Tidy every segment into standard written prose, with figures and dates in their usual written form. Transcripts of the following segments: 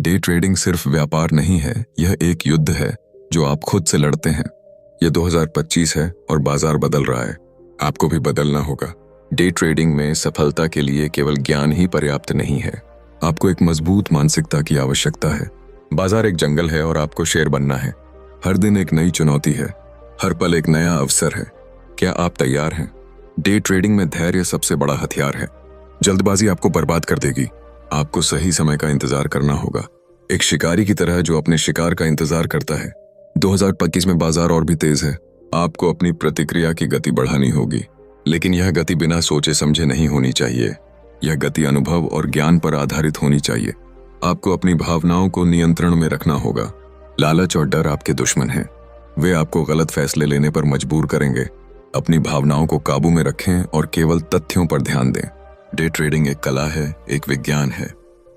Day trading सिर्फ व्यापार नहीं है, यह एक युद्ध है जो आप खुद से लड़ते हैं। यह 2025 है और बाजार बदल रहा है। आपको भी बदलना होगा। डे ट्रेडिंग में सफलता के लिए केवल ज्ञान ही पर्याप्त नहीं है, आपको एक मजबूत मानसिकता की आवश्यकता है। बाजार एक जंगल है और आपको शेर बनना है। हर दिन एक नई चुनौती है, हर पल एक नया अवसर है। क्या आप तैयार हैं? डे ट्रेडिंग में धैर्य सबसे बड़ा हथियार है। जल्दबाजी आपको बर्बाद कर देगी। आपको सही समय का इंतजार करना होगा, एक शिकारी की तरह जो अपने शिकार का इंतजार करता है। 2025 में बाजार और भी तेज है। आपको अपनी प्रतिक्रिया की गति बढ़ानी होगी, लेकिन यह गति बिना सोचे समझे नहीं होनी चाहिए। यह गति अनुभव और ज्ञान पर आधारित होनी चाहिए। आपको अपनी भावनाओं को नियंत्रण में रखना होगा। लालच और डर आपके दुश्मन हैं। वे आपको गलत फैसले लेने पर मजबूर करेंगे। अपनी भावनाओं को काबू में रखें और केवल तथ्यों पर ध्यान दें। डे ट्रेडिंग एक कला है, एक विज्ञान है।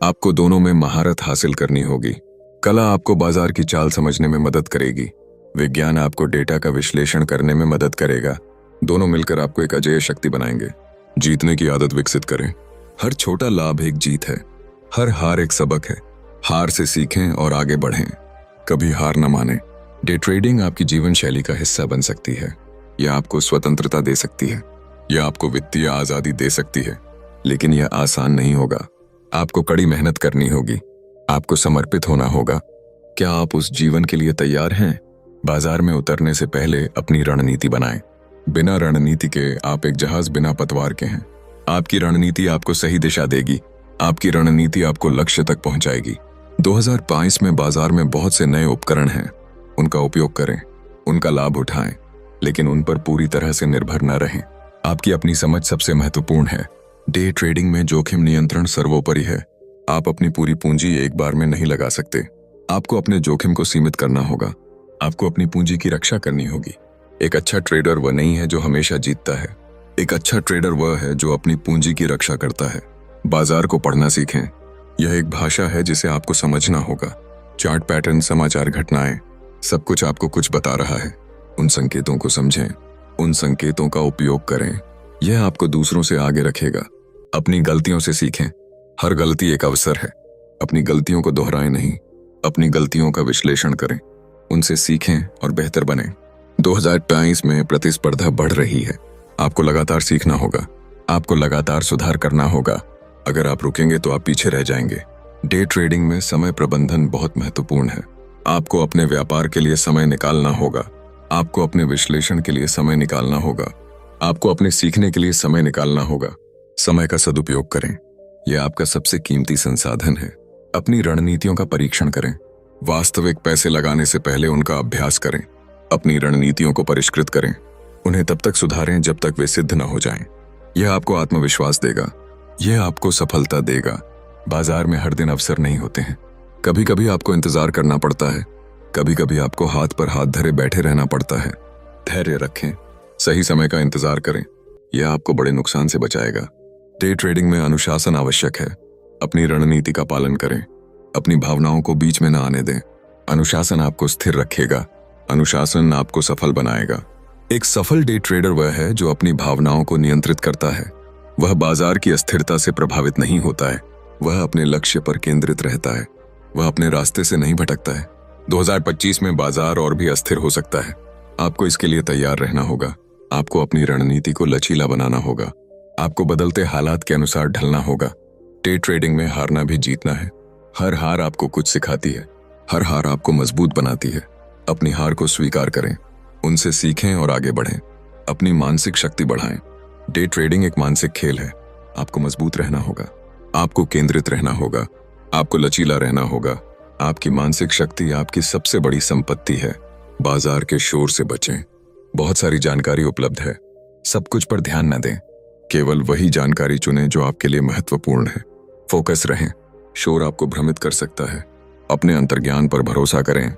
आपको दोनों में महारत हासिल करनी होगी। कला आपको बाजार की चाल समझने में मदद करेगी, विज्ञान आपको डेटा का विश्लेषण करने में मदद करेगा। दोनों मिलकर आपको एक अजेय शक्ति बनाएंगे। जीतने की आदत विकसित करें। हर छोटा लाभ एक जीत है, हर हार एक सबक है। हार से सीखें और आगे बढ़ें, कभी हार न मानें। डे ट्रेडिंग आपकी जीवन शैली का हिस्सा बन सकती है। यह आपको स्वतंत्रता दे सकती है, यह आपको वित्तीय आजादी दे सकती है, लेकिन यह आसान नहीं होगा। आपको कड़ी मेहनत करनी होगी, आपको समर्पित होना होगा। क्या आप उस जीवन के लिए तैयार हैं? बाजार में उतरने से पहले अपनी रणनीति बनाएं। बिना रणनीति के आप एक जहाज बिना पतवार के हैं। आपकी रणनीति आपको सही दिशा देगी, आपकी रणनीति आपको लक्ष्य तक पहुंचाएगी। 2022 में बाजार में बहुत से नए उपकरण हैं, उनका उपयोग करें, उनका लाभ उठाएं, लेकिन उन पर पूरी तरह से निर्भर न रहें। आपकी अपनी समझ सबसे महत्वपूर्ण है। डे ट्रेडिंग में जोखिम नियंत्रण सर्वोपरि है। आप अपनी पूरी पूंजी एक बार में नहीं लगा सकते। आपको अपने जोखिम को सीमित करना होगा। आपको अपनी पूंजी की रक्षा करनी होगी। एक अच्छा ट्रेडर वह नहीं है जो हमेशा जीतता है, एक अच्छा ट्रेडर वह है जो अपनी पूंजी की रक्षा करता है। बाजार को पढ़ना सीखें। यह एक भाषा है जिसे आपको समझना होगा। चार्ट पैटर्न, समाचार, घटनाएं, सब कुछ आपको कुछ बता रहा है। उन संकेतों को समझें, उन संकेतों का उपयोग करें। यह आपको दूसरों से आगे रखेगा। अपनी गलतियों से सीखें। हर गलती एक अवसर है। अपनी गलतियों को दोहराएं नहीं, अपनी गलतियों का विश्लेषण करें, उनसे सीखें और बेहतर बनें। 2022 में प्रतिस्पर्धा बढ़ रही है। आपको लगातार सीखना होगा, आपको लगातार सुधार करना होगा। अगर आप रुकेंगे तो आप पीछे रह जाएंगे। डे ट्रेडिंग में समय प्रबंधन बहुत महत्वपूर्ण है। आपको अपने व्यापार के लिए समय निकालना होगा, आपको अपने विश्लेषण के लिए समय निकालना होगा, आपको अपने सीखने के लिए समय निकालना होगा। समय का सदुपयोग करें, यह आपका सबसे कीमती संसाधन है। अपनी रणनीतियों का परीक्षण करें। वास्तविक पैसे लगाने से पहले उनका अभ्यास करें। अपनी रणनीतियों को परिष्कृत करें, उन्हें तब तक सुधारें जब तक वे सिद्ध न हो जाएं। यह आपको आत्मविश्वास देगा, यह आपको सफलता देगा। बाजार में हर दिन अवसर नहीं होते हैं। कभी कभी आपको इंतजार करना पड़ता है, कभी कभी आपको हाथ पर हाथ धरे बैठे रहना पड़ता है। धैर्य रखें, सही समय का इंतजार करें, यह आपको बड़े नुकसान से बचाएगा। डे ट्रेडिंग में अनुशासन आवश्यक है। अपनी रणनीति का पालन करें, अपनी भावनाओं को बीच में न आने दें। अनुशासन आपको स्थिर रखेगा, अनुशासन आपको सफल बनाएगा। एक सफल डे ट्रेडर वह है जो अपनी भावनाओं को नियंत्रित करता है। वह बाजार की अस्थिरता से प्रभावित नहीं होता है, वह अपने लक्ष्य पर केंद्रित रहता है, वह अपने रास्ते से नहीं भटकता है। 2025 में बाजार और भी अस्थिर हो सकता है। आपको इसके लिए तैयार रहना होगा। आपको अपनी रणनीति को लचीला बनाना होगा, आपको बदलते हालात के अनुसार ढलना होगा। डे ट्रेडिंग में हारना भी जीतना है। हर हार आपको कुछ सिखाती है, हर हार आपको मजबूत बनाती है। अपनी हार को स्वीकार करें, उनसे सीखें और आगे बढ़ें। अपनी मानसिक शक्ति बढ़ाएं। डे ट्रेडिंग एक मानसिक खेल है। आपको मजबूत रहना होगा, आपको केंद्रित रहना होगा, आपको लचीला रहना होगा। आपकी मानसिक शक्ति आपकी सबसे बड़ी संपत्ति है। बाजार के शोर से बचें। बहुत सारी जानकारी उपलब्ध है, सब कुछ पर ध्यान न दें। केवल वही जानकारी चुनें जो आपके लिए महत्वपूर्ण है। फोकस रहें, शोर आपको भ्रमित कर सकता है। अपने अंतर्ज्ञान पर भरोसा करें।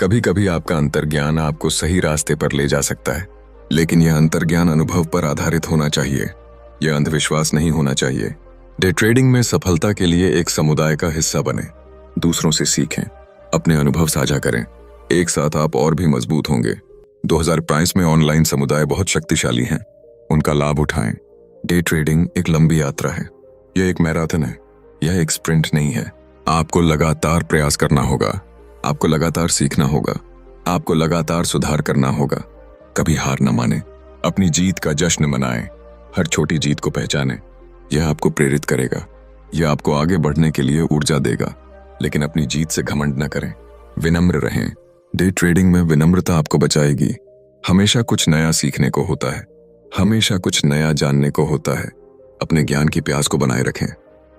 कभी कभी आपका अंतर्ज्ञान आपको सही रास्ते पर ले जा सकता है, लेकिन यह अंतर्ज्ञान अनुभव पर आधारित होना चाहिए, यह अंधविश्वास नहीं होना चाहिए। डे ट्रेडिंग में सफलता के लिए एक समुदाय का हिस्सा बने, दूसरों से सीखें, अपने अनुभव साझा करें। एक साथ आप और भी मजबूत होंगे। 2022 में ऑनलाइन समुदाय बहुत शक्तिशाली हैं, उनका लाभ उठाएं। डे ट्रेडिंग एक लंबी यात्रा है, यह एक मैराथन है, यह एक स्प्रिंट नहीं है। आपको लगातार प्रयास करना होगा, आपको लगातार सीखना होगा, आपको लगातार सुधार करना होगा। कभी हार न माने, अपनी जीत का जश्न मनाएं, हर छोटी जीत को पहचानें। यह आपको प्रेरित करेगा, यह आपको आगे बढ़ने के लिए ऊर्जा देगा। लेकिन अपनी जीत से घमंड न करें, विनम्र रहें। डे ट्रेडिंग में विनम्रता आपको बचाएगी। हमेशा कुछ नया सीखने को होता है, हमेशा कुछ नया जानने को होता है। अपने ज्ञान की प्यास को बनाए रखें,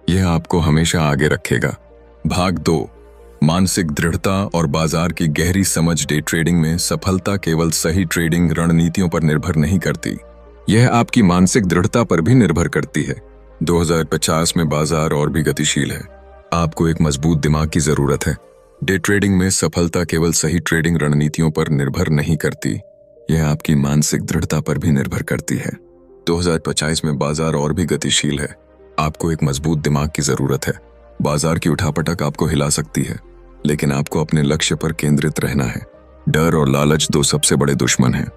यह आपको हमेशा आगे रखेगा। भाग 2, मानसिक दृढ़ता और बाजार की गहरी समझ। डे ट्रेडिंग में सफलता केवल सही ट्रेडिंग रणनीतियों पर निर्भर नहीं करती, यह आपकी मानसिक दृढ़ता पर भी निर्भर करती है। 2050 में बाजार और भी गतिशील है, आपको एक मजबूत दिमाग की जरूरत है। डे ट्रेडिंग में सफलता केवल सही ट्रेडिंग रणनीतियों पर निर्भर नहीं करती, यह आपकी मानसिक दृढ़ता पर भी निर्भर करती है। 2050 में बाजार और भी गतिशील है, आपको एक मजबूत दिमाग की जरूरत है। बाजार की उठापटक आपको हिला सकती है, लेकिन आपको अपने लक्ष्य पर केंद्रित रहना है। डर और लालच 2 सबसे बड़े दुश्मन हैं,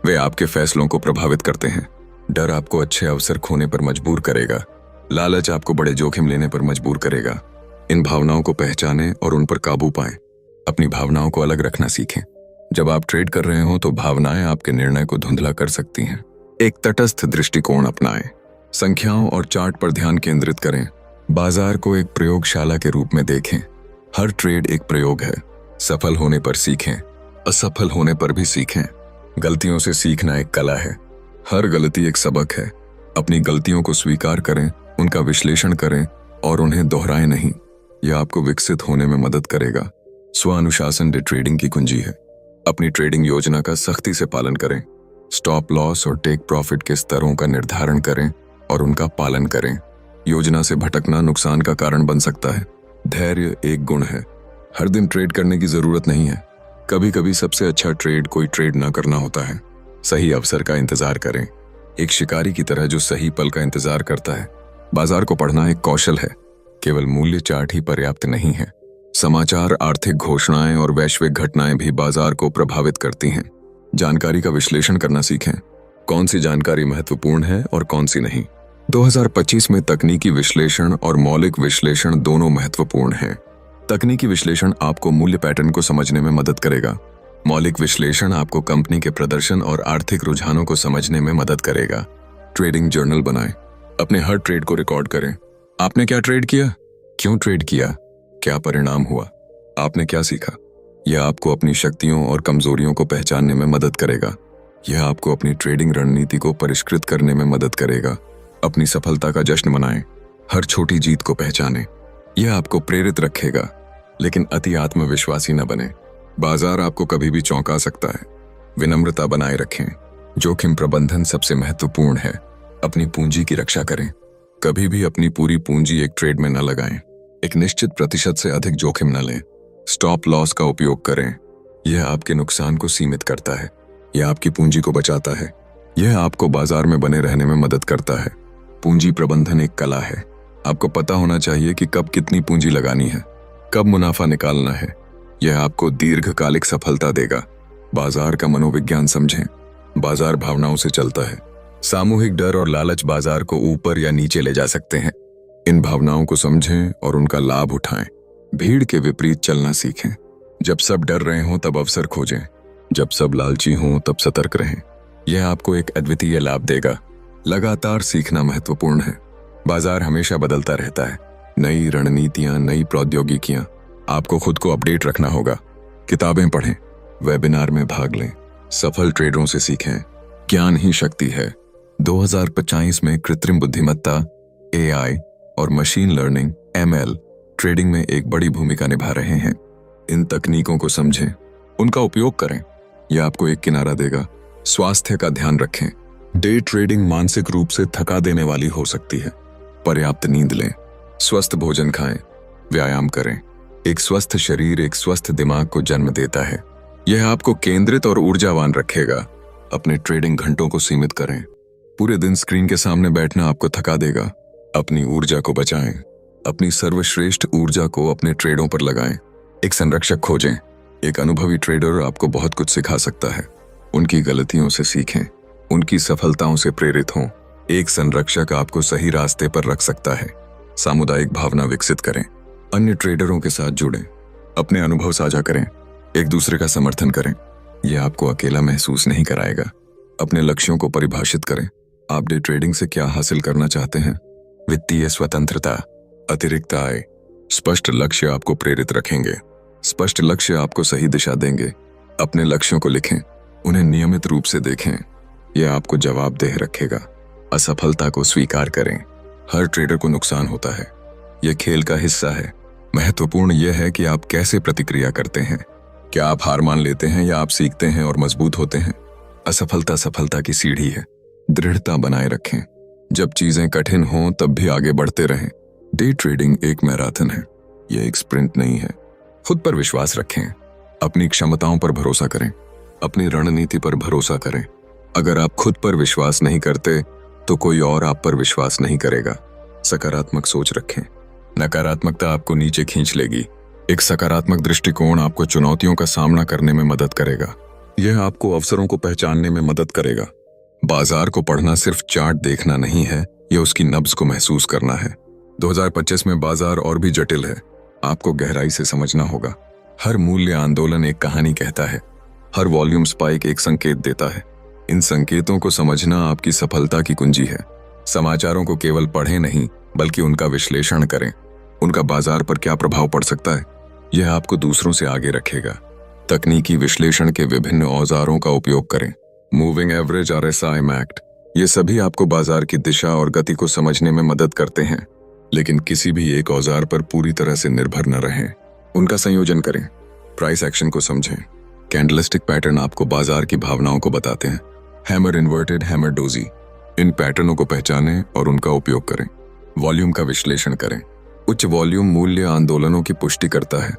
वे आपके फैसलों को प्रभावित करते हैं। डर आपको अच्छे अवसर खोने पर मजबूर करेगा, लालच आपको बड़े जोखिम लेने पर मजबूर करेगा। इन भावनाओं को पहचानें और उन पर काबू पाएं। अपनी भावनाओं को अलग रखना सीखें। जब आप ट्रेड कर रहे हो तो भावनाएं आपके निर्णय को धुंधला कर सकती हैं। एक तटस्थ दृष्टिकोण अपनाएं, संख्याओं और चार्ट पर ध्यान केंद्रित करें। बाजार को एक प्रयोगशाला के रूप में देखें, हर ट्रेड एक प्रयोग है। सफल होने पर सीखें, असफल होने पर भी सीखें। गलतियों से सीखना एक कला है, हर गलती एक सबक है। अपनी गलतियों को स्वीकार करें, उनका विश्लेषण करें और उन्हें दोहराएं नहीं, यह आपको विकसित होने में मदद करेगा। स्व अनुशासन डे ट्रेडिंग की कुंजी है। अपनी ट्रेडिंग योजना का सख्ती से पालन करें। स्टॉप लॉस और टेक प्रॉफिट के स्तरों का निर्धारण करें और उनका पालन करें। योजना से भटकना नुकसान का कारण बन सकता है। धैर्य एक गुण है, हर दिन ट्रेड करने की जरूरत नहीं है। कभी कभी सबसे अच्छा ट्रेड कोई ट्रेड ना करना होता है। सही अवसर का इंतजार करें, एक शिकारी की तरह जो सही पल का इंतजार करता है। बाजार को पढ़ना एक कौशल है, केवल मूल्य चार्ट ही पर्याप्त नहीं है। समाचार, आर्थिक घोषणाएं और वैश्विक घटनाएं भी बाजार को प्रभावित करती हैं। जानकारी का विश्लेषण करना सीखें, कौन सी जानकारी महत्वपूर्ण है और कौन सी नहीं। 2025 में तकनीकी विश्लेषण और मौलिक विश्लेषण दोनों महत्वपूर्ण हैं। तकनीकी विश्लेषण आपको मूल्य पैटर्न को समझने में मदद करेगा। मौलिक विश्लेषण आपको कंपनी के प्रदर्शन और आर्थिक रुझानों को समझने में मदद करेगा। ट्रेडिंग जर्नल बनाएं, अपने हर ट्रेड को रिकॉर्ड करें। आपने क्या ट्रेड किया, क्यों ट्रेड किया, क्या परिणाम हुआ, आपने क्या सीखा। यह आपको अपनी शक्तियों और कमजोरियों को पहचानने में मदद करेगा। यह आपको अपनी ट्रेडिंग रणनीति को परिष्कृत करने में मदद करेगा। अपनी सफलता का जश्न मनाएं, हर छोटी जीत को पहचानें। यह आपको प्रेरित रखेगा, लेकिन अति आत्मविश्वासी न बने। बाजार आपको कभी भी चौंका सकता है। विनम्रता बनाए रखें, जोखिम प्रबंधन सबसे महत्वपूर्ण है। अपनी पूंजी की रक्षा करें, कभी भी अपनी पूरी पूंजी एक ट्रेड में न लगाएं। एक निश्चित प्रतिशत से अधिक जोखिम न लें। स्टॉप लॉस का उपयोग करें, यह आपके नुकसान को सीमित करता है, यह आपकी पूंजी को बचाता है, यह आपको बाजार में बने रहने में मदद करता है। पूंजी प्रबंधन एक कला है, आपको पता होना चाहिए कि कब कितनी पूंजी लगानी है, कब मुनाफा निकालना है। यह आपको दीर्घकालिक सफलता देगा। बाजार का मनोविज्ञान समझें, बाजार भावनाओं से चलता है। सामूहिक डर और लालच बाजार को ऊपर या नीचे ले जा सकते हैं। इन भावनाओं को समझें और उनका लाभ उठाएं। भीड़ के विपरीत चलना सीखें, जब सब डर रहे हों तब अवसर खोजें, जब सब लालची हों तब सतर्क रहें। यह आपको एक अद्वितीय लाभ देगा। लगातार सीखना महत्वपूर्ण है, बाजार हमेशा बदलता रहता है। नई रणनीतियां, नई प्रौद्योगिकियां, आपको खुद को अपडेट रखना होगा। किताबें पढ़ें, वेबिनार में भाग लें, सफल ट्रेडरों से सीखें। ज्ञान ही शक्ति है। 2025 में कृत्रिम बुद्धिमत्ता, AI और मशीन लर्निंग, ML ट्रेडिंग में एक बड़ी भूमिका निभा रहे हैं। इन तकनीकों को समझें, उनका उपयोग करें, यह आपको एक किनारा देगा। स्वास्थ्य का ध्यान रखें, डे ट्रेडिंग मानसिक रूप से थका देने वाली हो सकती है। पर्याप्त नींद लें, स्वस्थ भोजन खाएं, व्यायाम करें। एक स्वस्थ शरीर एक स्वस्थ दिमाग को जन्म देता है। यह आपको केंद्रित और ऊर्जावान रखेगा। अपने ट्रेडिंग घंटों को सीमित करें, पूरे दिन स्क्रीन के सामने बैठना आपको थका देगा। अपनी ऊर्जा को बचाएं, अपनी सर्वश्रेष्ठ ऊर्जा को अपने ट्रेडों पर लगाएं। एक संरक्षक खोजें, एक अनुभवी ट्रेडर आपको बहुत कुछ सिखा सकता है। उनकी गलतियों से सीखें, उनकी सफलताओं से प्रेरित हों। एक संरक्षक आपको सही रास्ते पर रख सकता है। सामुदायिक भावना विकसित करें, अन्य ट्रेडरों के साथ जुड़ें, अपने अनुभव साझा करें, एक दूसरे का समर्थन करें। यह आपको अकेला महसूस नहीं कराएगा। अपने लक्ष्यों को परिभाषित करें। आप डे ट्रेडिंग से क्या हासिल करना चाहते हैं? वित्तीय स्वतंत्रता, अतिरिक्त आय, स्पष्ट लक्ष्य आपको प्रेरित रखेंगे। स्पष्ट लक्ष्य आपको सही दिशा देंगे। अपने लक्ष्यों को लिखें, उन्हें नियमित रूप से देखें। यह आपको जवाबदेह रखेगा। असफलता को स्वीकार करें। हर ट्रेडर को नुकसान होता है, यह खेल का हिस्सा है। महत्वपूर्ण यह है कि आप कैसे प्रतिक्रिया करते हैं। क्या आप हार मान लेते हैं या आप सीखते हैं और मजबूत होते हैं? असफलता सफलता की सीढ़ी है। दृढ़ता बनाए रखें। जब चीजें कठिन हों तब भी आगे बढ़ते रहें। डे ट्रेडिंग एक मैराथन है, यह एक स्प्रिंट नहीं है। खुद पर विश्वास रखें। अपनी क्षमताओं पर भरोसा करें। अपनी रणनीति पर भरोसा करें। अगर आप खुद पर विश्वास नहीं करते तो कोई और आप पर विश्वास नहीं करेगा। सकारात्मक सोच रखें। नकारात्मकता आपको नीचे खींच लेगी। एक सकारात्मक दृष्टिकोण आपको चुनौतियों का सामना करने में मदद करेगा। यह आपको अवसरों को पहचानने में मदद करेगा। बाजार को पढ़ना सिर्फ चार्ट देखना नहीं है, यह उसकी नब्ज को महसूस करना है। 2025 में बाजार और भी जटिल है। आपको गहराई से समझना होगा। हर मूल्य आंदोलन एक कहानी कहता है। हर वॉल्यूम स्पाइक एक संकेत देता है। इन संकेतों को समझना आपकी सफलता की कुंजी है। समाचारों को केवल पढ़ें नहीं, बल्कि उनका विश्लेषण करें। उनका बाजार पर क्या प्रभाव पड़ सकता है, यह आपको दूसरों से आगे रखेगा। तकनीकी विश्लेषण के विभिन्न औजारों का उपयोग करें। मूविंग एवरेज, RSI, मैक्ड, ये सभी आपको बाजार की दिशा और गति को समझने में मदद करते हैं। लेकिन किसी भी एक औजार पर पूरी तरह से निर्भर न रहें। उनका संयोजन करें। प्राइस एक्शन को समझें। कैंडलस्टिक पैटर्न आपको बाजार की भावनाओं को बताते हैं। हैमर इन्वर्टेड, हैमर डोजी, इन पैटर्नों को पहचानें और उनका उपयोग करें। वॉल्यूम का विश्लेषण करें। उच्च वॉल्यूम मूल्य आंदोलनों की पुष्टि करता है।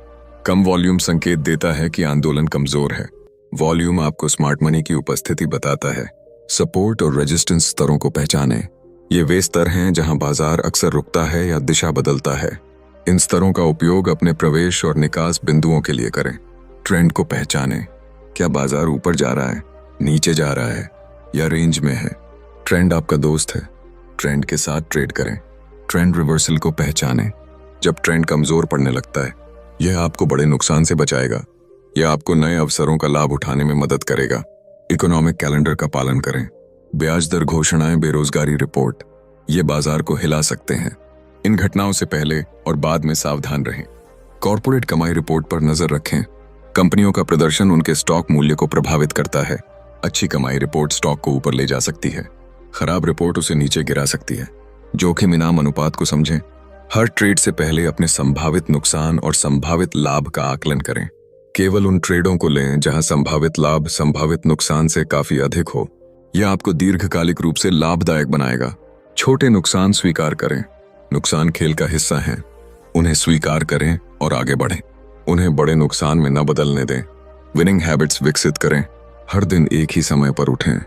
कम वॉल्यूम संकेत देता है कि आंदोलन कमजोर है। वॉल्यूम आपको स्मार्ट मनी की उपस्थिति बताता है। सपोर्ट और रेजिस्टेंस स्तरों को पहचानें। ये वे स्तर हैं जहां बाजार अक्सर रुकता है या दिशा बदलता है। इन स्तरों का उपयोग अपने प्रवेश और निकास बिंदुओं के लिए करें। ट्रेंड को पहचानें। क्या बाजार ऊपर जा रहा है, नीचे जा रहा है या रेंज में है? ट्रेंड आपका दोस्त है। ट्रेंड के साथ ट्रेड करें। ट्रेंड रिवर्सल को पहचानें। जब ट्रेंड कमजोर पड़ने लगता है, यह आपको बड़े नुकसान से बचाएगा। यह आपको नए अवसरों का लाभ उठाने में मदद करेगा। इकोनॉमिक कैलेंडर का पालन करें। ब्याज दर घोषणाएं, बेरोजगारी रिपोर्ट, ये बाजार को हिला सकते हैं। इन घटनाओं से पहले और बाद में सावधान रहें। कॉर्पोरेट कमाई रिपोर्ट पर नजर रखें। कंपनियों का प्रदर्शन उनके स्टॉक मूल्य को प्रभावित करता है। अच्छी कमाई रिपोर्ट स्टॉक को ऊपर ले जा सकती है। खराब रिपोर्ट उसे नीचे गिरा सकती है। जोखिम इनाम अनुपात को समझें। हर ट्रेड से पहले अपने संभावित नुकसान और संभावित लाभ का आकलन करें। केवल उन ट्रेडों को लें जहां संभावित लाभ संभावित नुकसान से काफी अधिक हो। यह आपको दीर्घकालिक रूप से लाभदायक बनाएगा। छोटे नुकसान स्वीकार करें। नुकसान खेल का हिस्सा हैं। उन्हें स्वीकार करें और आगे बढ़ें। उन्हें बड़े नुकसान में न बदलने दें। विनिंग हैबिट्स विकसित करें। हर दिन एक ही समय पर उठें।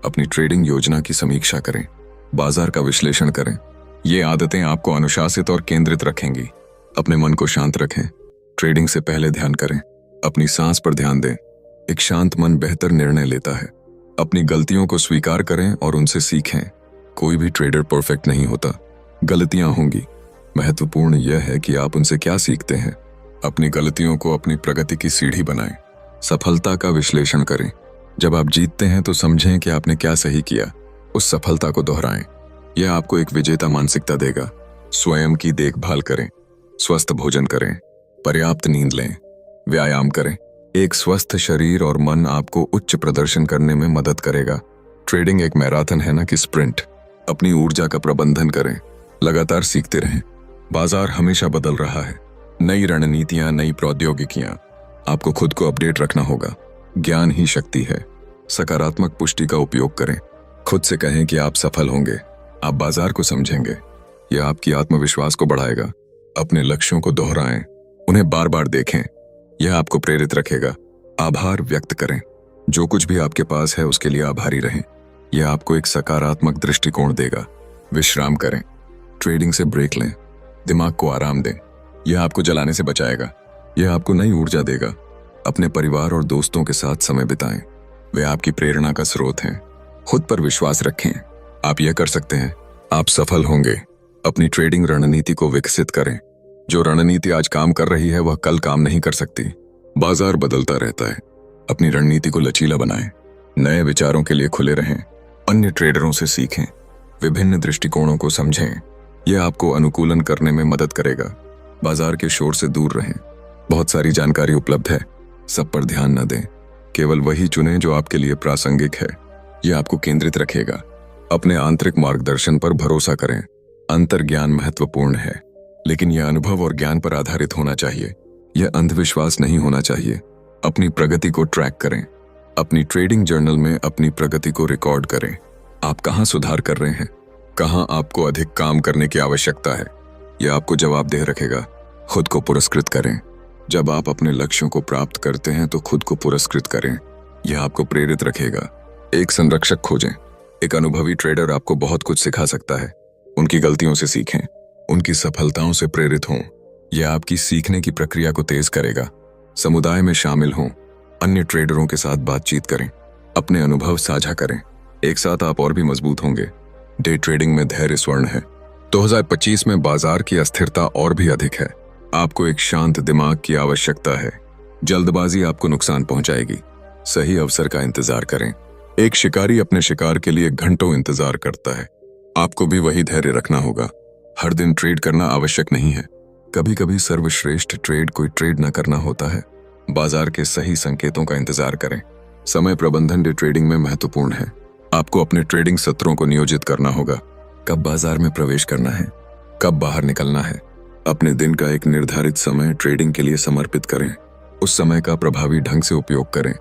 अपनी ट्रेडिंग योजना की समीक्षा करें। बाजार का विश्लेषण करें। ये आदतें आपको अनुशासित और केंद्रित रखेंगी। अपने मन को शांत रखें। ट्रेडिंग से पहले ध्यान करें। अपनी सांस पर ध्यान दें। एक शांत मन बेहतर निर्णय लेता है। अपनी गलतियों को स्वीकार करें और उनसे सीखें। कोई भी ट्रेडर परफेक्ट नहीं होता। गलतियां होंगी। महत्वपूर्ण यह है कि आप उनसे क्या सीखते हैं। अपनी गलतियों को अपनी प्रगति की सीढ़ी बनाएं। सफलता का विश्लेषण करें। जब आप जीतते हैं तो समझें कि आपने क्या सही किया। उस सफलता को दोहराएं। यह आपको एक विजेता मानसिकता देगा। स्वयं की देखभाल करें। स्वस्थ भोजन करें। पर्याप्त नींद लें। व्यायाम करें। एक स्वस्थ शरीर और मन आपको उच्च प्रदर्शन करने में मदद करेगा। ट्रेडिंग एक मैराथन है ना कि स्प्रिंट। अपनी ऊर्जा का प्रबंधन करें। लगातार सीखते रहें। बाजार हमेशा बदल रहा है। नई रणनीतियां, नई प्रौद्योगिकियां। आपको खुद को अपडेट रखना होगा। ज्ञान ही शक्ति है। सकारात्मक पुष्टि का उपयोग करें। खुद से कहें कि आप सफल होंगे। आप बाजार को समझेंगे। यह आपकी आत्मविश्वास को बढ़ाएगा। अपने लक्ष्यों को दोहराएं। उन्हें बार बार देखें। यह आपको प्रेरित रखेगा। आभार व्यक्त करें। जो कुछ भी आपके पास है उसके लिए आभारी रहें। यह आपको एक सकारात्मक दृष्टिकोण देगा। विश्राम करें। ट्रेडिंग से ब्रेक लें। दिमाग को आराम दें। यह आपको जलाने से बचाएगा। यह आपको नई ऊर्जा देगा। अपने परिवार और दोस्तों के साथ समय बिताएं। वे आपकी प्रेरणा का स्रोत हैं। खुद पर विश्वास रखें। आप यह कर सकते हैं। आप सफल होंगे। अपनी ट्रेडिंग रणनीति को विकसित करें। जो रणनीति आज काम कर रही है वह कल काम नहीं कर सकती। बाजार बदलता रहता है। अपनी रणनीति को लचीला बनाएं, नए विचारों के लिए खुले रहें, अन्य ट्रेडरों से सीखें, विभिन्न दृष्टिकोणों को समझें। यह आपको अनुकूलन करने में मदद करेगा। बाजार के शोर से दूर रहें। बहुत सारी जानकारी उपलब्ध है, सब पर ध्यान न दें। केवल वही चुनें जो आपके लिए प्रासंगिक है। यह आपको केंद्रित रखेगा। अपने आंतरिक मार्गदर्शन पर भरोसा करें। अंतर्ज्ञान महत्वपूर्ण है, लेकिन यह अनुभव और ज्ञान पर आधारित होना चाहिए। यह अंधविश्वास नहीं होना चाहिए। अपनी प्रगति को ट्रैक करें। अपनी ट्रेडिंग जर्नल में अपनी प्रगति को रिकॉर्ड करें। आप कहाँ सुधार कर रहे हैं, कहाँ आपको अधिक काम करने की आवश्यकता है। यह आपको जवाबदेह रखेगा। खुद को पुरस्कृत करें। जब आप अपने लक्ष्यों को प्राप्त करते हैं तो खुद को पुरस्कृत करें। यह आपको प्रेरित रखेगा। एक संरक्षक खोजें। एक अनुभवी ट्रेडर आपको बहुत कुछ सिखा सकता है। उनकी गलतियों से सीखें, उनकी सफलताओं से प्रेरित हों। यह आपकी सीखने की प्रक्रिया को तेज करेगा। समुदाय में शामिल हों, अन्य ट्रेडरों के साथ बातचीत करें, अपने अनुभव साझा करें। एक साथ आप और भी मजबूत होंगे। डे ट्रेडिंग में धैर्य स्वर्ण है। 2025 में बाजार की अस्थिरता और भी अधिक है। आपको एक शांत दिमाग की आवश्यकता है। जल्दबाजी आपको नुकसान पहुंचाएगी। सही अवसर का इंतजार करें। एक शिकारी अपने शिकार के लिए घंटों इंतजार करता है। आपको भी वही धैर्य रखना होगा। हर दिन ट्रेड करना आवश्यक नहीं है। कभी कभी सर्वश्रेष्ठ ट्रेड कोई ट्रेड न करना होता है। बाजार के सही संकेतों का इंतजार करें। समय प्रबंधन डे ट्रेडिंग में महत्वपूर्ण है। आपको अपने ट्रेडिंग सत्रों को नियोजित करना होगा। कब बाजार में प्रवेश करना है, कब बाहर निकलना है। अपने दिन का एक निर्धारित समय ट्रेडिंग के लिए समर्पित करें। उस समय का प्रभावी ढंग से उपयोग करें।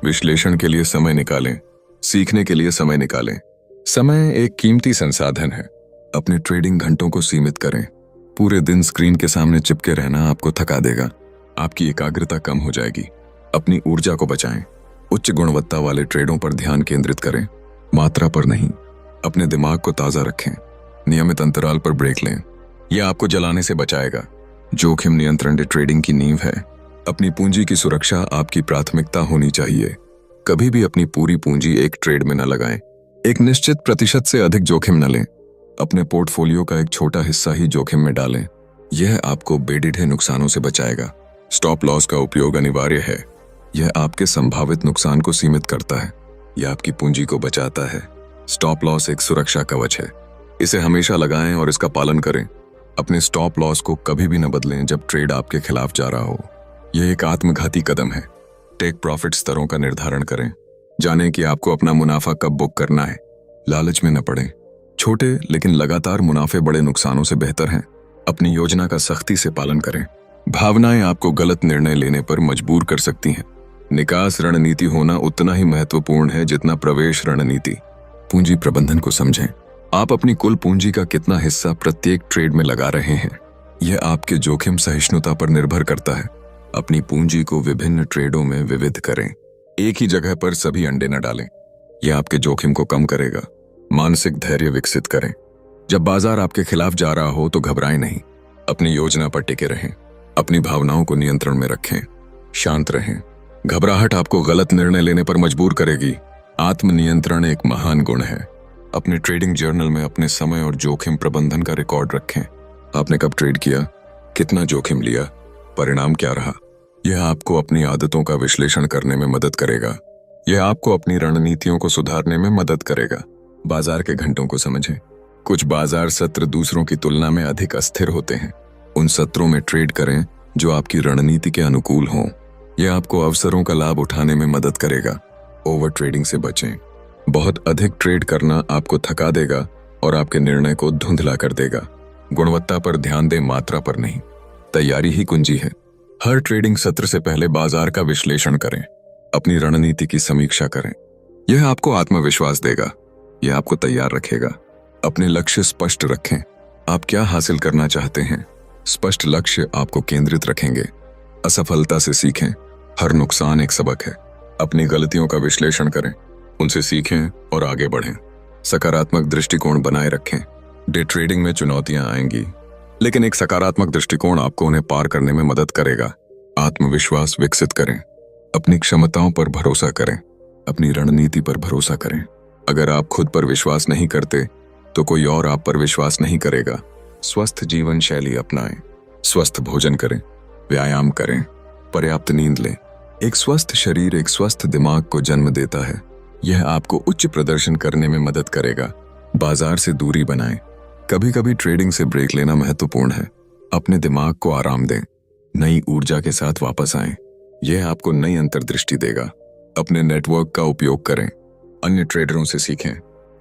विश्लेषण के लिए समय निकालें, सीखने के लिए समय निकालें। समय एक कीमती संसाधन है। अपने ट्रेडिंग घंटों को सीमित करें। पूरे दिन स्क्रीन के सामने चिपके रहना आपको थका देगा। आपकी एकाग्रता कम हो जाएगी। अपनी ऊर्जा को बचाएं। उच्च गुणवत्ता वाले ट्रेडों पर ध्यान केंद्रित करें, मात्रा पर नहीं। अपने दिमाग को ताज़ा रखें। नियमित अंतराल पर ब्रेक लें। यह आपको जलाने से बचाएगा। जोखिम नियंत्रण डे ट्रेडिंग की नींव है। अपनी पूंजी की सुरक्षा आपकी प्राथमिकता होनी चाहिए। कभी भी अपनी पूरी पूंजी एक ट्रेड में न लगाएं। एक निश्चित प्रतिशत से अधिक जोखिम न लें। अपने पोर्टफोलियो का एक छोटा हिस्सा ही जोखिम में डालें। यह आपको बेडिढे नुकसानों से बचाएगा। स्टॉप लॉस का उपयोग अनिवार्य है। यह आपके संभावित नुकसान को सीमित करता है। यह आपकी पूंजी को बचाता है। स्टॉप लॉस एक सुरक्षा कवच है। इसे हमेशा लगाएं और इसका पालन करें। अपने स्टॉप लॉस को कभी भी न बदलें जब ट्रेड आपके खिलाफ जा रहा हो। यह एक आत्मघाती कदम है। टेक प्रॉफिट स्तरों का निर्धारण करें। जानें कि आपको अपना मुनाफा कब बुक करना है। लालच में न पड़ें। छोटे लेकिन लगातार मुनाफे बड़े नुकसानों से बेहतर हैं। अपनी योजना का सख्ती से पालन करें। भावनाएं आपको गलत निर्णय लेने पर मजबूर कर सकती हैं। निकास रणनीति होना उतना ही महत्वपूर्ण है जितना प्रवेश रणनीति। पूंजी प्रबंधन को समझें। आप अपनी कुल पूंजी का कितना हिस्सा प्रत्येक ट्रेड में लगा रहे हैं, यह आपके जोखिम सहिष्णुता पर निर्भर करता है। अपनी पूंजी को विभिन्न ट्रेडों में विविध करें। एक ही जगह पर सभी अंडे न डालें। यह आपके जोखिम को कम करेगा। मानसिक धैर्य विकसित करें। जब बाजार आपके खिलाफ जा रहा हो तो घबराएं नहीं। अपनी योजना पर टिके रहें। अपनी भावनाओं को नियंत्रण में रखें। शांत रहें। घबराहट आपको गलत निर्णय लेने पर मजबूर करेगी। आत्मनियंत्रण एक महान गुण है। अपने ट्रेडिंग जर्नल में अपने समय और जोखिम प्रबंधन का रिकॉर्ड रखें। आपने कब ट्रेड किया, कितना जोखिम लिया, परिणाम क्या रहा। यह आपको अपनी आदतों का विश्लेषण करने में मदद करेगा। यह आपको अपनी रणनीतियों को सुधारने में मदद करेगा। बाजार के घंटों को समझें। कुछ बाजार सत्र दूसरों की तुलना में अधिक अस्थिर होते हैं। उन सत्रों में ट्रेड करें जो आपकी रणनीति के अनुकूल हों। यह आपको अवसरों का लाभ उठाने में मदद करेगा। ओवर ट्रेडिंग से बचें। बहुत अधिक ट्रेड करना आपको थका देगा और आपके निर्णय को धुंधला कर देगा। गुणवत्ता पर ध्यान दें, मात्रा पर नहीं। तैयारी ही कुंजी है। हर ट्रेडिंग सत्र से पहले बाजार का विश्लेषण करें। अपनी रणनीति की समीक्षा करें। यह आपको आत्मविश्वास देगा। यह आपको तैयार रखेगा। अपने लक्ष्य स्पष्ट रखें। आप क्या हासिल करना चाहते हैं। स्पष्ट लक्ष्य आपको केंद्रित रखेंगे। असफलता से सीखें। हर नुकसान एक सबक है। अपनी गलतियों का विश्लेषण करें, उनसे सीखें और आगे बढ़ें। सकारात्मक दृष्टिकोण बनाए रखें। डे ट्रेडिंग में चुनौतियां आएंगी, लेकिन एक सकारात्मक दृष्टिकोण आपको उन्हें पार करने में मदद करेगा। आत्मविश्वास विकसित करें। अपनी क्षमताओं पर भरोसा करें। अपनी रणनीति पर भरोसा करें। अगर आप खुद पर विश्वास नहीं करते तो कोई और आप पर विश्वास नहीं करेगा। स्वस्थ जीवन शैली अपनाएं। स्वस्थ भोजन करें, व्यायाम करें, पर्याप्त नींद लें। एक स्वस्थ शरीर एक स्वस्थ दिमाग को जन्म देता है। यह आपको उच्च प्रदर्शन करने में मदद करेगा। बाजार से दूरी बनाएं। कभी कभी ट्रेडिंग से ब्रेक लेना महत्वपूर्ण है। अपने दिमाग को आराम दें। नई ऊर्जा के साथ वापस आएं। यह आपको नई अंतर्दृष्टि देगा। अपने नेटवर्क का उपयोग करें। अन्य ट्रेडरों से सीखें।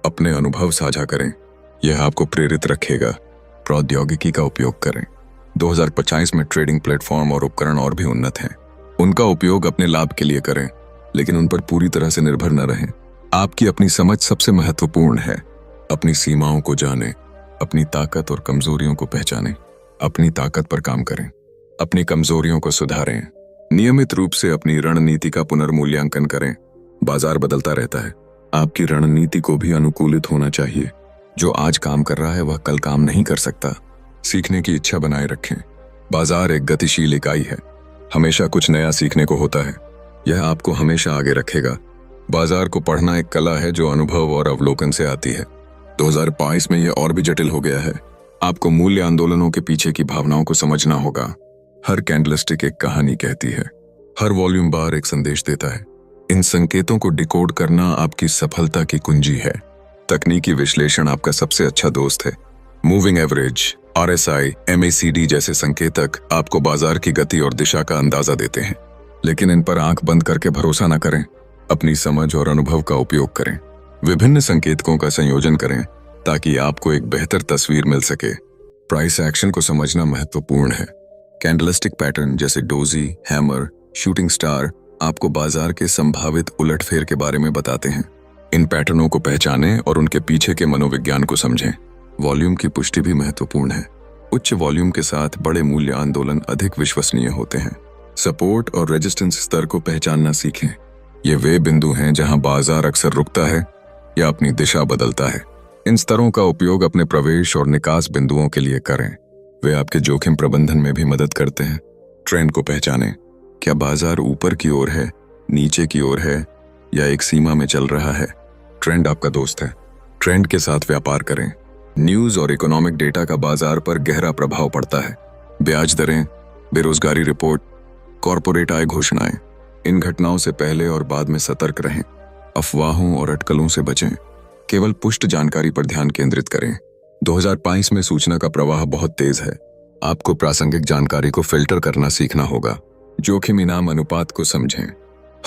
अपने अनुभव साझा करें। यह आपको प्रेरित रखेगा। प्रौद्योगिकी का उपयोग करें। 2025 में ट्रेडिंग प्लेटफॉर्म और उपकरण और भी उन्नत हैं। उनका उपयोग अपने लाभ के लिए करें, लेकिन उन पर पूरी तरह से निर्भर न रहें। आपकी अपनी समझ सबसे महत्वपूर्ण है। अपनी सीमाओं को जानें, अपनी ताकत और कमजोरियों को पहचानें। अपनी ताकत पर काम करें, अपनी कमजोरियों को सुधारें। नियमित रूप से अपनी रणनीति का पुनर्मूल्यांकन करें। बाजार बदलता रहता है। आपकी रणनीति को भी अनुकूलित होना चाहिए। जो आज काम कर रहा है वह कल काम नहीं कर सकता। सीखने की इच्छा बनाए रखें। बाजार एक गतिशील इकाई है। हमेशा कुछ नया सीखने को होता है। यह आपको हमेशा आगे रखेगा। बाजार को पढ़ना एक कला है जो अनुभव और अवलोकन से आती है। 2022 में यह और भी जटिल हो गया है। आपको मूल्य आंदोलनों के पीछे की भावनाओं को समझना होगा। हर कैंडलस्टिक एक कहानी कहती है। हर वॉल्यूम बार एक संदेश देता है। इन संकेतों को डिकोड करना आपकी सफलता की कुंजी है। तकनीकी विश्लेषण आपका सबसे अच्छा दोस्त है। मूविंग एवरेज, RSI, MACD जैसे संकेतक आपको बाजार की गति और दिशा का अंदाजा देते हैं, लेकिन इन पर आंख बंद करके भरोसा न करें। अपनी समझ और अनुभव का उपयोग करें। विभिन्न संकेतकों का संयोजन करें ताकि आपको एक बेहतर तस्वीर मिल सके। प्राइस एक्शन को समझना महत्वपूर्ण है। कैंडलस्टिक पैटर्न जैसे डोजी, हैमर, शूटिंग स्टार आपको बाजार के संभावित उलटफेर के बारे में बताते हैं। इन पैटर्नों को पहचानें और उनके पीछे के मनोविज्ञान को समझें। वॉल्यूम की पुष्टि भी महत्वपूर्ण है। उच्च वॉल्यूम के साथ बड़े मूल्य आंदोलन अधिक विश्वसनीय होते हैं। सपोर्ट और रेजिस्टेंस स्तर को पहचानना सीखें। ये वे बिंदु हैं जहां बाजार अक्सर रुकता है या अपनी दिशा बदलता है। इन स्तरों का उपयोग अपने प्रवेश और निकास बिंदुओं के लिए करें। वे आपके जोखिम प्रबंधन में भी मदद करते हैं। ट्रेंड को पहचानें। क्या बाजार ऊपर की ओर है, नीचे की ओर है या एक सीमा में चल रहा है? ट्रेंड आपका दोस्त है। ट्रेंड के साथ व्यापार करें। न्यूज और इकोनॉमिक डेटा का बाजार पर गहरा प्रभाव पड़ता है। ब्याज दरें, बेरोजगारी रिपोर्ट, कॉरपोरेट आय घोषणाएं, इन घटनाओं से पहले और बाद में सतर्क रहें। अफवाहों और अटकलों से बचें। केवल पुष्ट जानकारी पर ध्यान केंद्रित करें। 2022 में सूचना का प्रवाह बहुत तेज है। आपको प्रासंगिक जानकारी को फिल्टर करना सीखना होगा। जोखिम इनाम अनुपात को समझें।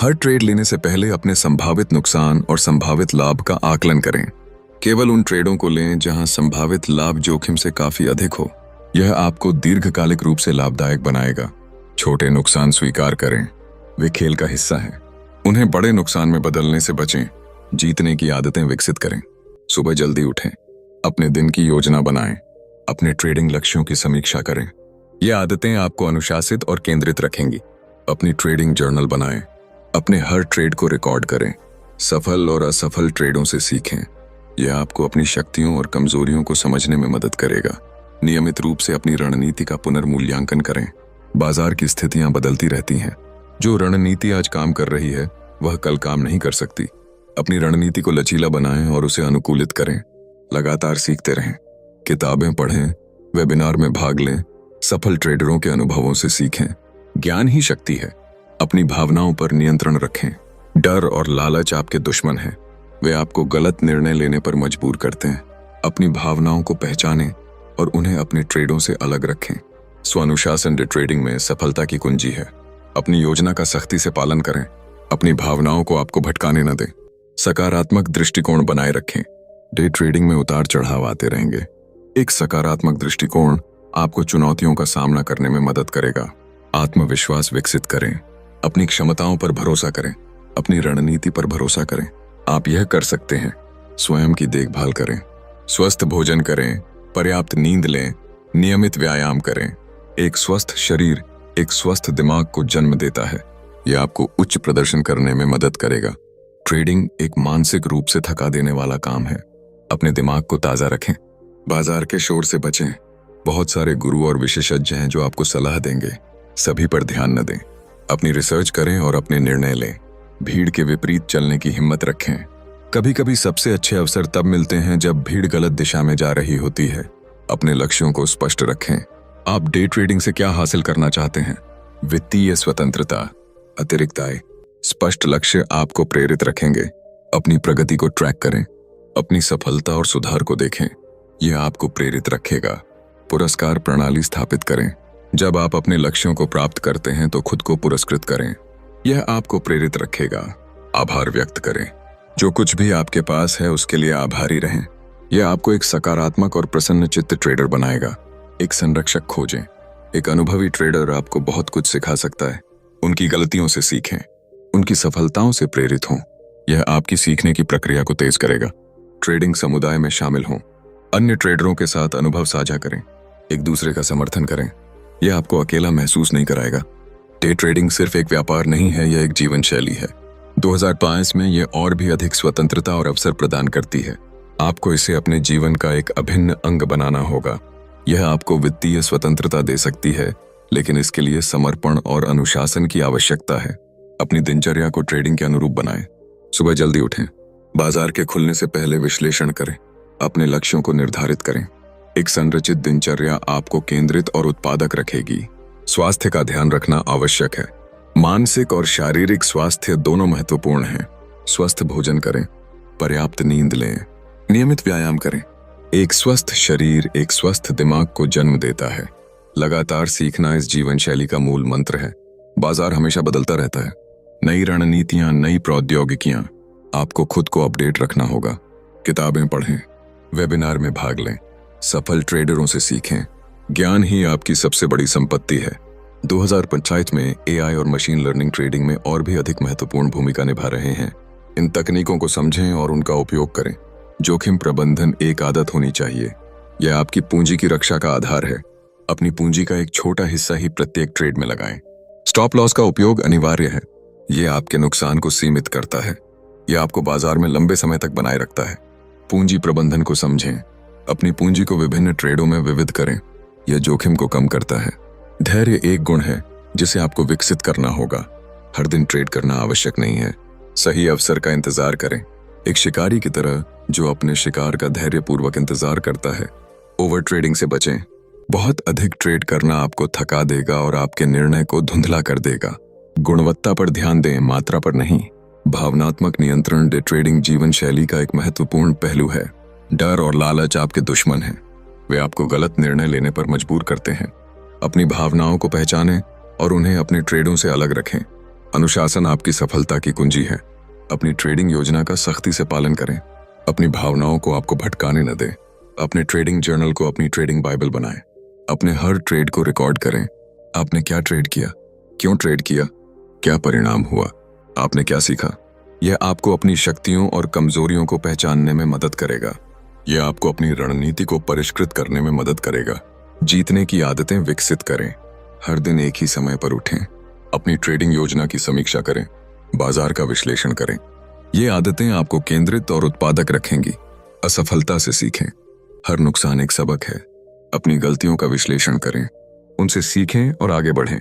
हर ट्रेड लेने से पहले अपने संभावित नुकसान और संभावित लाभ का आकलन करें। केवल उन ट्रेडों को लें जहां संभावित लाभ जोखिम से काफी अधिक हो। यह आपको दीर्घकालिक रूप से लाभदायक बनाएगा। छोटे नुकसान स्वीकार करें। वे खेल का हिस्सा हैं। उन्हें बड़े नुकसान में बदलने से बचें। जीतने की आदतें विकसित करें। सुबह जल्दी उठें। अपने दिन की योजना बनाएं। अपने ट्रेडिंग लक्ष्यों की समीक्षा करें। ये आदतें आपको अनुशासित और केंद्रित रखेंगी। अपनी ट्रेडिंग जर्नल बनाएं। अपने हर ट्रेड को रिकॉर्ड करें। सफल और असफल ट्रेडों से सीखें। यह आपको अपनी शक्तियों और कमजोरियों को समझने में मदद करेगा। नियमित रूप से अपनी रणनीति का पुनर्मूल्यांकन करें। बाजार की स्थितियां बदलती रहती हैं। जो रणनीति आज काम कर रही है वह कल काम नहीं कर सकती। अपनी रणनीति को लचीला बनाएं और उसे अनुकूलित करें। लगातार सीखते रहें। किताबें पढ़ें, वेबिनार में भाग लें, सफल ट्रेडरों के अनुभवों से सीखें। ज्ञान ही शक्ति है। अपनी भावनाओं पर नियंत्रण रखें। डर और लालच आपके दुश्मन हैं। वे आपको गलत निर्णय लेने पर मजबूर करते हैं। अपनी भावनाओं को पहचानें और उन्हें अपने ट्रेडों से अलग रखें। स्वानुशासन डे ट्रेडिंग में सफलता की कुंजी है। अपनी योजना का सख्ती से पालन करें। अपनी भावनाओं को आपको भटकाने न दें। सकारात्मक दृष्टिकोण बनाए रखें। डे ट्रेडिंग में उतार चढ़ाव आते रहेंगे। एक सकारात्मक दृष्टिकोण आपको चुनौतियों का सामना करने में मदद करेगा। आत्मविश्वास विकसित करें। अपनी क्षमताओं पर भरोसा करें। अपनी रणनीति पर भरोसा करें। आप यह कर सकते हैं। स्वयं की देखभाल करें। स्वस्थ भोजन करें। पर्याप्त नींद लें। नियमित व्यायाम करें। एक स्वस्थ शरीर एक स्वस्थ दिमाग को जन्म देता है। यह आपको उच्च प्रदर्शन करने में मदद करेगा। ट्रेडिंग एक मानसिक रूप से थका देने वाला काम है। अपने दिमाग को ताज़ा रखें। बाजार के शोर से बचें। बहुत सारे गुरु और विशेषज्ञ हैं जो आपको सलाह देंगे। सभी पर ध्यान न दें। अपनी रिसर्च करें और अपने निर्णय लें। भीड़ के विपरीत चलने की हिम्मत रखें। कभी कभी सबसे अच्छे अवसर तब मिलते हैं जब भीड़ गलत दिशा में जा रही होती है। अपने लक्ष्यों को स्पष्ट रखें। आप डे ट्रेडिंग से क्या हासिल करना चाहते हैं? वित्तीय स्वतंत्रता, अतिरिक्त आय, स्पष्ट लक्ष्य आपको प्रेरित रखेंगे। अपनी प्रगति को ट्रैक करें, अपनी सफलता और सुधार को देखें, यह आपको प्रेरित रखेगा। पुरस्कार प्रणाली स्थापित करें, जब आप अपने लक्ष्यों को प्राप्त करते हैं तो खुद को पुरस्कृत करें, यह आपको प्रेरित रखेगा। आभार व्यक्त करें, जो कुछ भी आपके पास है उसके लिए आभारी रहें, यह आपको एक सकारात्मक और प्रसन्न चित्त ट्रेडर बनाएगा। एक संरक्षक खोजें, एक अनुभवी ट्रेडर आपको बहुत कुछ सिखा सकता है। उनकी गलतियों से सीखें, उनकी सफलताओं से प्रेरित हों, यह आपकी सीखने की प्रक्रिया को तेज करेगा। ट्रेडिंग समुदाय में शामिल हों, अन्य ट्रेडरों के साथ अनुभव साझा करें, एक दूसरे का समर्थन करें, यह आपको अकेला महसूस नहीं कराएगा। डे ट्रेडिंग सिर्फ एक व्यापार नहीं है, यह एक जीवन शैली है। 2022 में यह और भी अधिक स्वतंत्रता और अवसर प्रदान करती है। आपको इसे अपने जीवन का एक अभिन्न अंग बनाना होगा। यह आपको वित्तीय स्वतंत्रता दे सकती है, लेकिन इसके लिए समर्पण और अनुशासन की आवश्यकता है। अपनी दिनचर्या को ट्रेडिंग के अनुरूप बनाएं। सुबह जल्दी उठें, बाजार के खुलने से पहले विश्लेषण करें, अपने लक्ष्यों को निर्धारित करें। एक संरचित दिनचर्या आपको केंद्रित और उत्पादक रखेगी। स्वास्थ्य का ध्यान रखना आवश्यक है। मानसिक और शारीरिक स्वास्थ्य दोनों महत्वपूर्ण हैं। स्वस्थ भोजन करें, पर्याप्त नींद लें, नियमित व्यायाम करें। एक स्वस्थ शरीर एक स्वस्थ दिमाग को जन्म देता है। लगातार सीखना इस जीवन शैली का मूल मंत्र है। बाजार हमेशा बदलता रहता है। नई रणनीतियां, नई प्रौद्योगिकियां, आपको खुद को अपडेट रखना होगा। किताबें पढ़ें, वेबिनार में भाग लें, सफल ट्रेडरों से सीखें। ज्ञान ही आपकी सबसे बड़ी संपत्ति है। 2025 में एआई और मशीन लर्निंग ट्रेडिंग में और भी अधिक महत्वपूर्ण भूमिका निभा रहे हैं। इन तकनीकों को समझें और उनका उपयोग करें। जोखिम प्रबंधन एक आदत होनी चाहिए। यह आपकी पूंजी की रक्षा का आधार है। अपनी पूंजी का एक छोटा हिस्सा ही प्रत्येक ट्रेड में लगाएं। स्टॉप लॉस का उपयोग अनिवार्य है। यह आपके नुकसान को सीमित करता है। यह आपको बाजार में लंबे समय तक बनाए रखता है। पूंजी प्रबंधन को समझें। अपनी पूंजी को विभिन्न ट्रेडों में विविध करें। यह जोखिम को कम करता है। धैर्य एक गुण है जिसे आपको विकसित करना होगा। हर दिन ट्रेड करना आवश्यक नहीं है। सही अवसर का इंतजार करें, एक शिकारी की तरह जो अपने शिकार का धैर्यपूर्वक इंतजार करता है। ओवर ट्रेडिंग से बचें। बहुत अधिक ट्रेड करना आपको थका देगा और आपके निर्णय को धुंधला कर देगा। गुणवत्ता पर ध्यान दें, मात्रा पर नहीं। भावनात्मक नियंत्रण डे ट्रेडिंग जीवन शैली का एक महत्वपूर्ण पहलू है। डर और लालच आपके दुश्मन हैं। वे आपको गलत निर्णय लेने पर मजबूर करते हैं। अपनी भावनाओं को पहचानें और उन्हें अपने ट्रेडों से अलग रखें। अनुशासन आपकी सफलता की कुंजी है। अपनी ट्रेडिंग योजना का सख्ती से पालन करें। अपनी भावनाओं को आपको भटकाने न दें। अपने ट्रेडिंग जर्नल को अपनी ट्रेडिंग बाइबल बनाएं। अपने हर ट्रेड को रिकॉर्ड करें। आपने क्या ट्रेड किया, क्यों ट्रेड किया, क्या परिणाम हुआ, आपने क्या सीखा। यह आपको अपनी शक्तियों और कमजोरियों को पहचानने में मदद करेगा। यह आपको अपनी रणनीति को परिष्कृत करने में मदद करेगा। जीतने की आदतें विकसित करें। हर दिन एक ही समय पर उठें। अपनी ट्रेडिंग योजना की समीक्षा करें। बाजार का विश्लेषण करें। ये आदतें आपको केंद्रित और उत्पादक रखेंगी। असफलता से सीखें। हर नुकसान एक सबक है। अपनी गलतियों का विश्लेषण करें, उनसे सीखें और आगे बढ़ें।